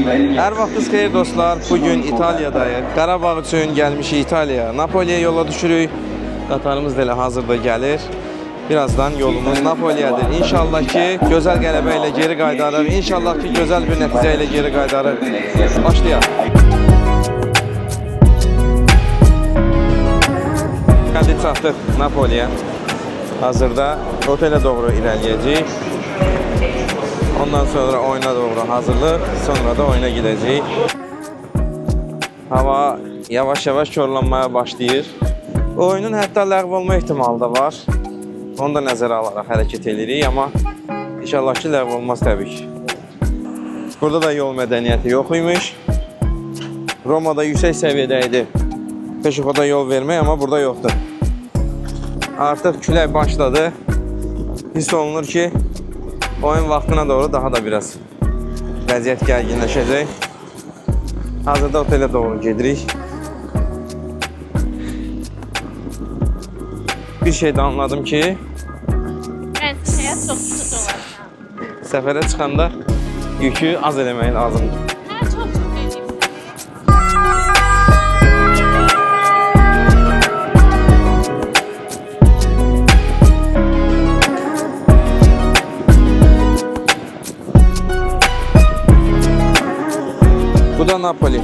Hər vaxtınız xeyir dostlar. Bugün İtaliyadayıq. Qarabağ üçün gəlmişik İtaliyaya. Napoliyə yola düşürük. Qatarımız da elə hazırda gəlir. Birazdan yolumuz Napoliyadır. İnşallah ki, gözəl qələbə ilə geri qayıdarıq. İnşallah ki, gözəl bir nəticə ilə geri qayıdarıq. Başlayaq. Gəldik, çatdıq Napoliyə. Hazırda otelə doğru irəliyəcəyik. Ondan sonra oyuna doğru hazırlıq, sonra da oyuna gidəcəyik. Hava yavaş-yavaş körlənməyə başlayır. Oyunun hətta ləğv olma ihtimalı da var. Onu da nəzərə alaraq hərəkət edirik, amma inşallah ki, ləğv olmaz təbii ki. Burada da yol mədəniyyəti yox imiş. Romada yüksək səviyyədə idi peşəxoda yol vermək, amma burada yoxdur. Artıq külək başladı. Hiss olunur ki, oyun vaxtına doğru daha da biraz vəziyyət gərginləşəcək. Hazırda otelə doğru gedirik. Bir şey də anladım ki, səfərə çıxanda yükü az eləmək lazımdır. Bu da Napoli.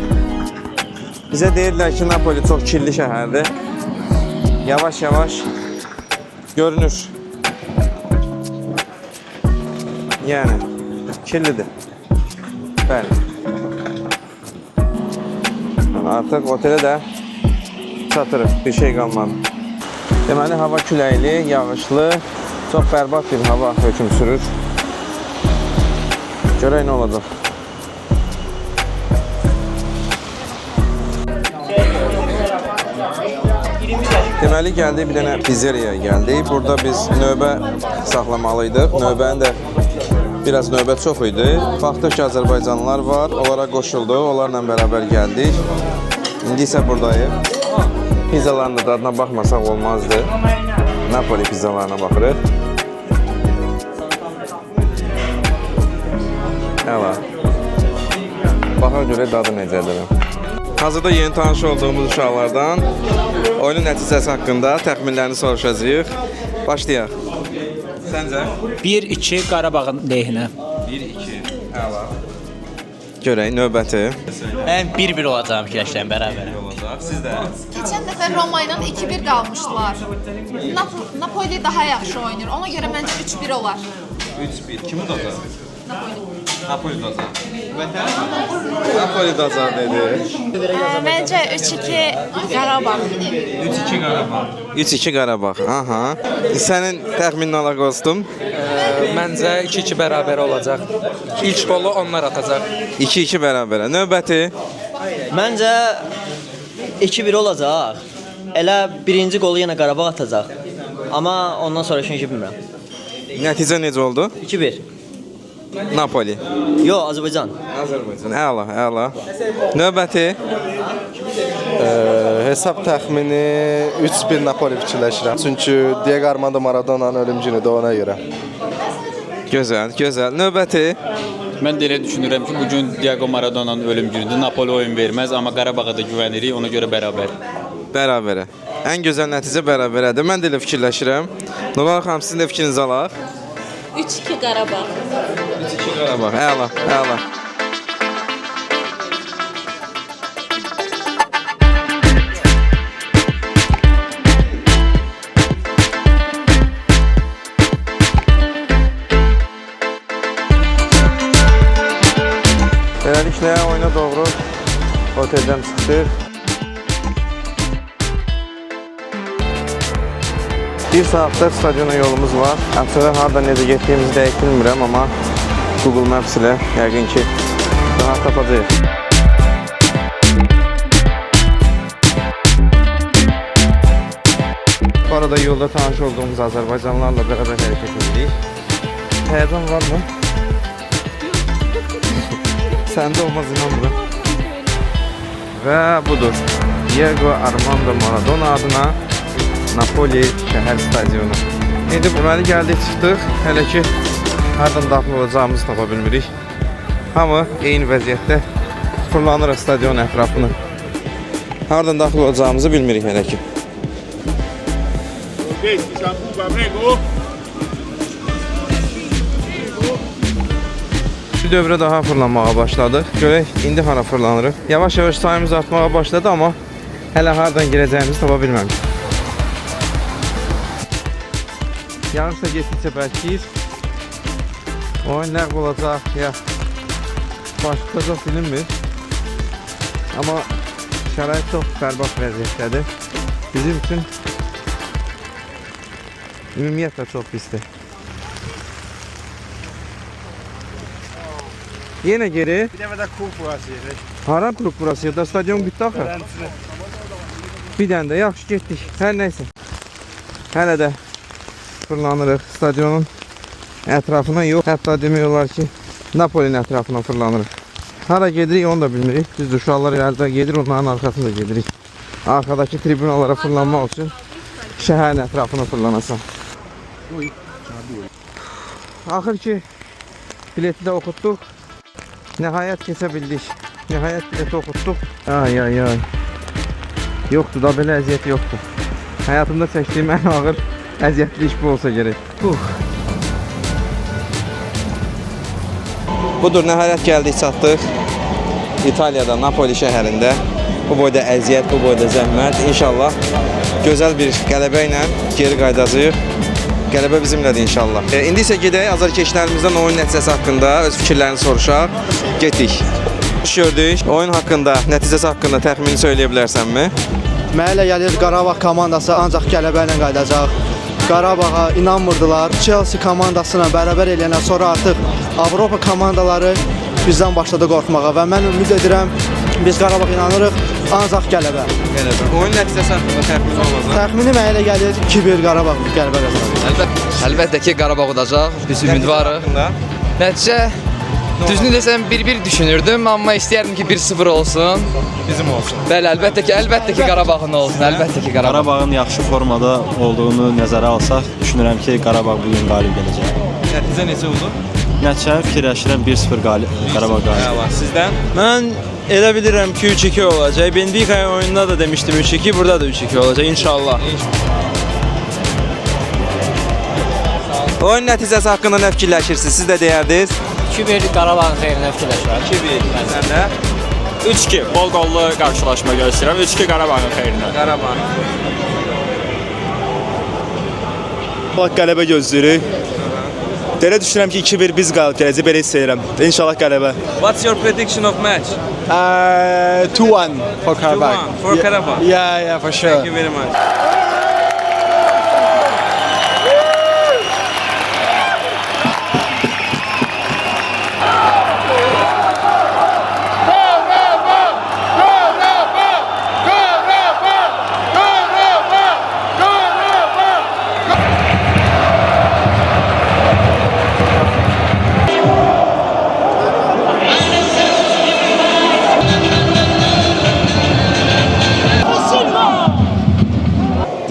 Bizə deyirlər ki, Napoli çox kirli şəhərdir. Yavaş-yavaş görünür. Yəni, kirlidir. Bəli. Artıq otelə də çatırıq. Bir şey qalmadı. Deməli, hava küləkli, yağışlı, çox bərbad bir hava hökm sürür. Görək nə olacaq. Deməli, gəldik bir dənə pizzeriya gəldik. Burada biz növbə saxlamalıydıq. Növbənin də biraz növbə çox idi. Baxdıq ki, Azərbaycanlılar var. Onlara qoşuldu. Onlarla bərabər gəldik. İndi isə buradayıq. Pizzaların da dadına baxmasaq olmazdı. Napoli pizzalarına baxırıq. Əla. Baxa görə dadı necədir. Hazırda yeni tanış olduğumuz uşaqlardan oyunun nəticəsi haqqında təxminlərini soruşacağıq. Başlayaq. Səncə? 1-2 Qarabağın lehinə. 1-2. Əla. Görək növbəti. Mən 1-1 olacağım fikirləşirəm bərabər. Siz də? Keçən dəfə Roma ilə 2-1 qalmışdılar. Napoli daha yaxşı oynayır. Ona görə məncə 3-1 olar. 3-1. Kimi udacaq? Napoli udacaq. Napoli udacaq dedi. Məncə 3-2 Qarabağ. 3-2 Qarabağ. 3-2 Qarabağ. Aha. Sənin təxminin ala dostum? Məncə 2-2 bərabər olacaq. İlk qolu onlar atacaq. 2-2 bərabərə. Növbəti? Məncə 2-1 olacaq. Elə birinci qolu yenə Qarabağ atacaq. Amma ondan sonra ikinci bilmirəm. Nəticə necə oldu? 2-1. Napoli. Yox, Azərbaycan. Azərbaycan. Əla, əla. Növbəti? Hesab təxmini 3-1 Napoli fikirləşirəm. Çünki Diego Armando Maradona'nın ölüm günüdür ona görə. Gözəl, gözəl. Növbəti? Mən də elə düşünürəm ki, bugün Diego Maradona'nın ölüm günüdür. Napoli oyun verməz, amma Qarabağa da güvənirik, ona görə bərabər. Bərabərə. Ən gözəl nəticə bərabərədir. Mən də elə fikirləşirəm. Nurlan xanım, sizin də fikrinizi alaq. 3-2 Qarabağ. 3-2 Qarabağ. Əla, əla. Beləliklə oyuna doğru oteldən çıxdıq. Bir saatda stadiona yolumuz var. Əslində harada necə getdiyimizi dəqiq bilmirəm, amma Google Maps ilə yəqin ki rahat tapacağıq. Bu arada yolda tanış olduğumuz Azərbaycanlılarla bərabər hərəkət edirik. Həyəcan var mı? Səndə olmaz, inanmıram. Və budur. Diego Armando Maradona adına Napoli şəhər stadionu. İndi deməli gəldik, çıxdıq. Hələ ki hardan daxil olacağımızı tapa bilmirik. Hamı eyni vəziyyətdə fırlanırıq stadion ətrafını. Hardan daxil olacağımızı bilmirik hələ ki. Bir dövrə daha fırlanmağa başladıq. Görək indi hara fırlanırıq. Yavaş-yavaş sayımız artmağa başladı, amma hələ hardan girəcəyimizi tapa bilməmişik. Yağışsa getdikcə bəlkəyir. Oyun ləğv olacaq, ya baş tutacaq bilinmir. Amma şərait çox bərbad vəziyyətdədir. Bizim üçün ümumiyyətlə çox pisdir. Yenə geri. Bir dəfə də klub burası yedik. Hara klub burası? Da stadion bitdi axı. Bir dənə də yaxşı getdik. Hər nəysə. Hələ də fırlanırıq stadionun ətrafına yox. Hətta demək olar ki, Napolinin ətrafına fırlanırıq. Hara gedirik onu da bilmirik. Biz uşaqlar yolda gedir, onların arxasında gedirik. Arxadakı tribunalara fırlanmaq üçün şəhərin ətrafına fırlanasan. Axır ki bileti də oxutduq. Nəhayət keçə bildik. Nəhayət bileti oxutduq. Ay ay ay. Yoxdur da belə əziyyət yoxdur. Həyatımda çəkdiyim ən ağır əziyyətli iş bu olsa gerek. Budur, nəhayət gəldik, çatdıq. İtaliyada, Napoli şəhərində. Bu boyda əziyyət, bu boyda zəhmət. İnşallah gözəl bir qələbə ilə geri qayıdacağıq. Qələbə bizimlədir inşallah. İndi isə gedək azarkeşlərimizdən oyun nəticəsi haqqında öz fikirlərini soruşaq. Getdik. Gördük. Oyun haqqında, nəticəsi haqqında təxmini söyləyə bilərsənmi? Mənə elə gəlir Qarabağ komandası ancaq qələbə ilə qayıdacaq. Qarabağa inanmırdılar. Chelsea komandasına bərabər eləyəndən sonra artıq Avropa komandaları bizdən başladı qorxmağa və mən ümid edirəm biz Qarabağa inanırıq, ancaq qələbə. Qələbə. Oyun nəticəsi haqqında təxmini olacaq. Təxmini mənə elə gəlir 2-1 Qarabağ qələbə qazanacaq. Əlbəttə ki, Qarabağ udacaq. Biz ümidvarıq. Nəticə düzünü desəm 1-1 düşünürdüm, amma istəyərdim ki 1-0 olsun. Bizim olsun. Bəli, əlbəttə ki Qarabağın olsun. Əlbəttə ki Qarabağ. Qarabağın yaxşı formada olduğunu nəzərə alsaq, düşünürəm ki Qarabağ bu gün qalib gələcək. Nəticə necə olur? Nəticəni fikirləşirəm 1-0 Qarabağ qalib. Sizdən? Mən elə bilirəm ki 3-2 olacaq. Benfica oyununda da demişdim 3-2, burada da 3-2 olacaq inşallah. Oyun nəticəsi haqqında nə fikirləşirsiniz? Siz də deyərdiniz. 2-1 Qarabağın xeyrinə fikirləşirəm. 2-1. Sən də? 3-2 bol qollu qarşılaşma göstərirəm. 3-2 Qarabağın xeyrinə. Qarabağ. Qələbə gözləyirik. Elə düşünürəm ki 2-1 biz qalib gələcək, belə hiss edirəm. İnşallah qələbə. What's your prediction of match? 2-1 for Qarabağ. 2-1 for Qarabağ. Yeah, for sure. Thank you very much.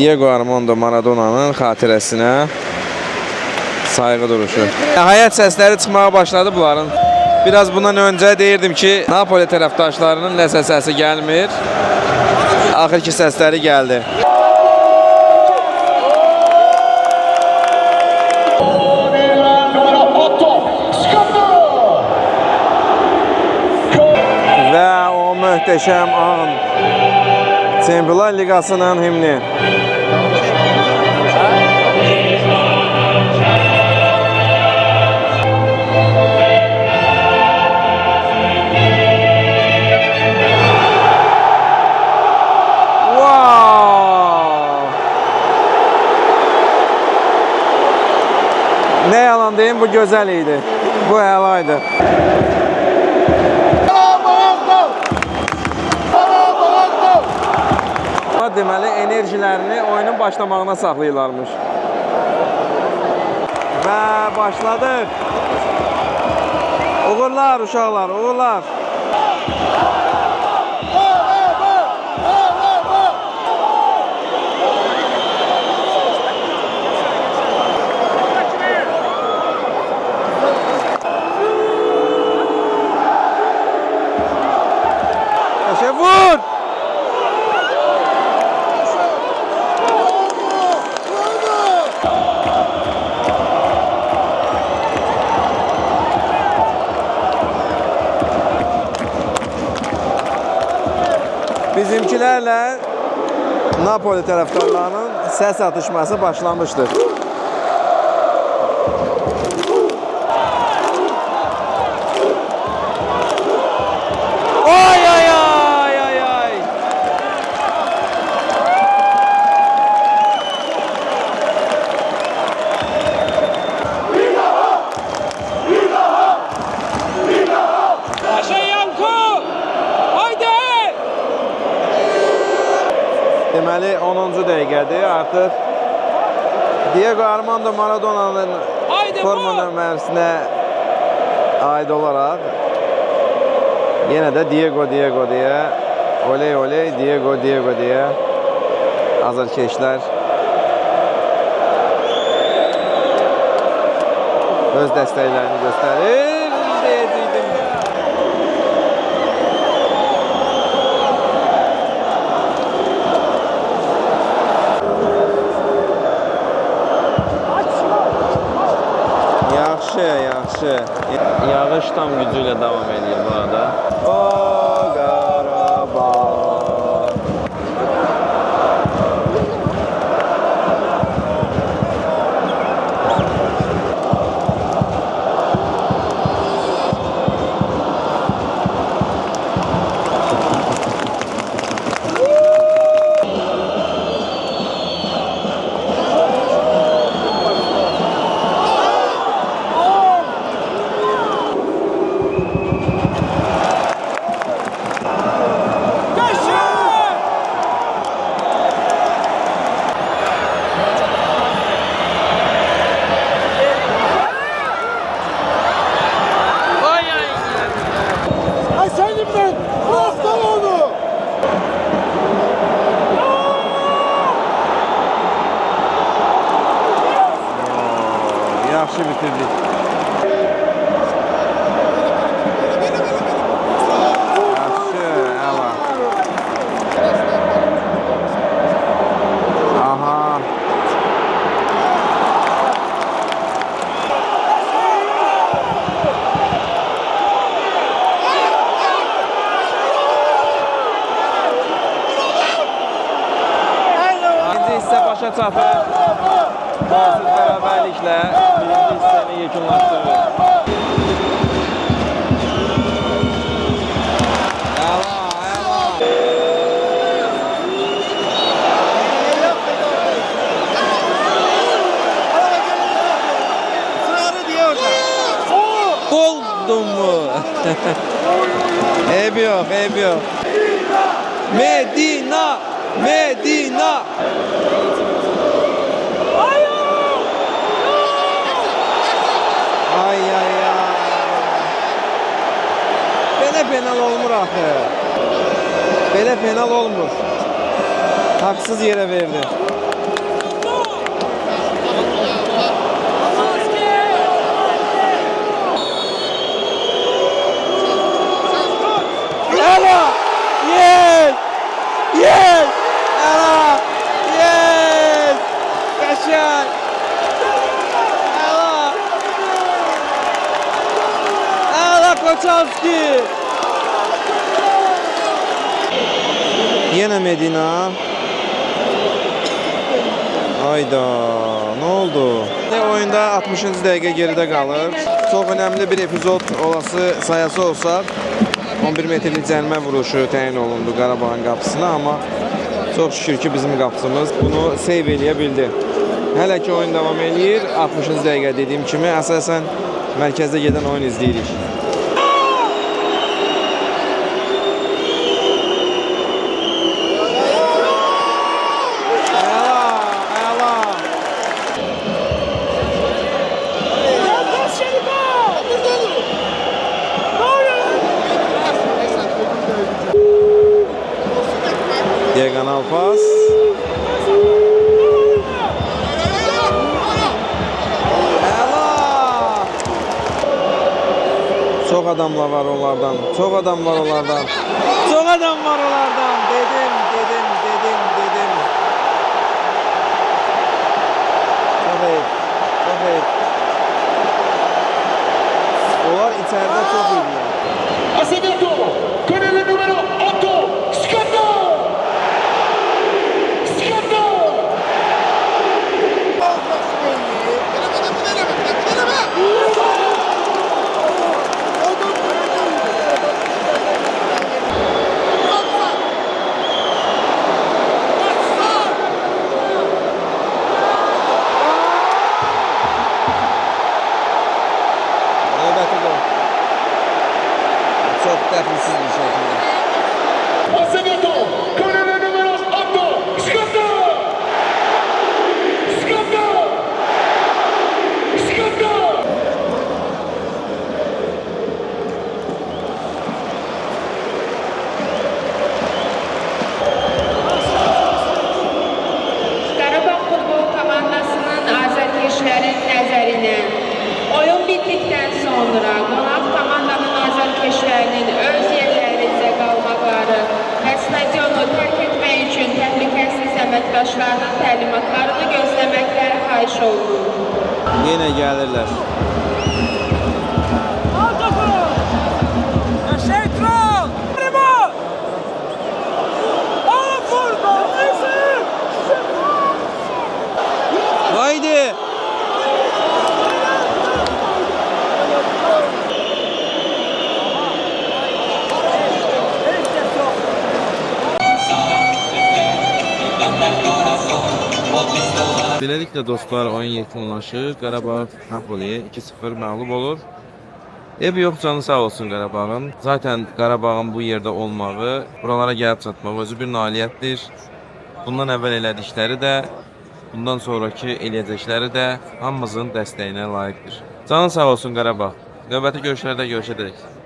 Diego Armando Maradona'nın xatirəsinə sayğı duruşu. Nəhayət səsləri çıxmağa başladı bunların. Biraz bundan öncə deyirdim ki, Napoli tərəfdaşlarının nəsə səsi gəlmir. Axır ki səsləri gəldi. Və o möhtəşəm an. Çempionlar Liqasının himni. Ne yalan deyim, bu gözəl idi. Bu əlaydı. Deməli, enerjilərini oyunun başlamağına saxlayırlarmış. Və başladıq. Uğurlar uşaqlar, uğurlar. vur! Bizimkilərlə Napoli tərəfdarlarının səs atışması başlamışdır. Ay ay ay ay ay! Deməli 10-cu dəqiqədir. Artıq Diego Armando Maradona'nın forma nömrəsinə aid olaraq yenə də Diego deyə, oley oley Diego deyə azarkeşlər öz dəstəklərini göstərir. Deyəcəkdim. Yaxşı. Yağış tam gücü ilə davam edir bu arada. O Qarabağ. Yaxşı bitirdik. Yaxşı, əla. Aha. İkinci hissə başa çatır. Golsuz bərabərliklə birinci hissəni yekunlaşdırır. Oldu mu? Eyb yox. Medina! Ay. Belə penal olmur axı. Belə penal olmur. Haqsız yerə verdi. Ela! Yes! Ela! Yes! Qəşəng! Koçanski. Yenə Medina. Ayda, nə oldu? Oyunda 60-cı dəqiqə geridə qalır. Çox önəmli bir epizod olası sayası olsa 11 metrlik cərimə vuruşu təyin olundu Qarabağın qapısına, amma çox şükür ki bizim qapısımız bunu seyv eləyə bildi. Hələ ki oyun davam eləyir. 60-cı dəqiqə dediyim kimi əsasən mərkəzdə gedən oyun izləyirik. Diagonal pas. Çox adamlar var onlardan. Çok adam var onlardan. Çok adam var onlardan. Dedim. Çok iyi. Onlar içeride çok iyiler. Acevedo, con el número 8, Scotto! Scotto! Növbəti gol. Çok dəxilsiz bir şəkildə. Acevedo, con el número 8, Scotto! Scotto! Scotto! Qarabağ futbol komandasının azərkeşlərin nəzərinə oyun bitdikdən sonra qonaq komandanın azərkeşlərinin öz yerlərində qalmaqları və stadionu tərk etmək üçün təhlükəsiz əməkdaşlarının təlimatlarını gözləməkləri xahiş olunur. Yenə gəlirlər. Haydi! Beləliklə dostlar, oyun yekunlaşır. Qarabağ Napoliyə 2-0 məğlub olur. Ev yox, canı sağ olsun Qarabağın. Zaten Qarabağın bu yerdə olmağı, buralara gəlib çatmaq özü bir nailiyyətdir. Bundan əvvəl elədikləri də, bundan sonraki eləyəcəkləri də hamımızın dəstəyinə layiqdir. Canı sağ olsun Qarabağ. Növbəti görüşlərdə görüşəcəyik.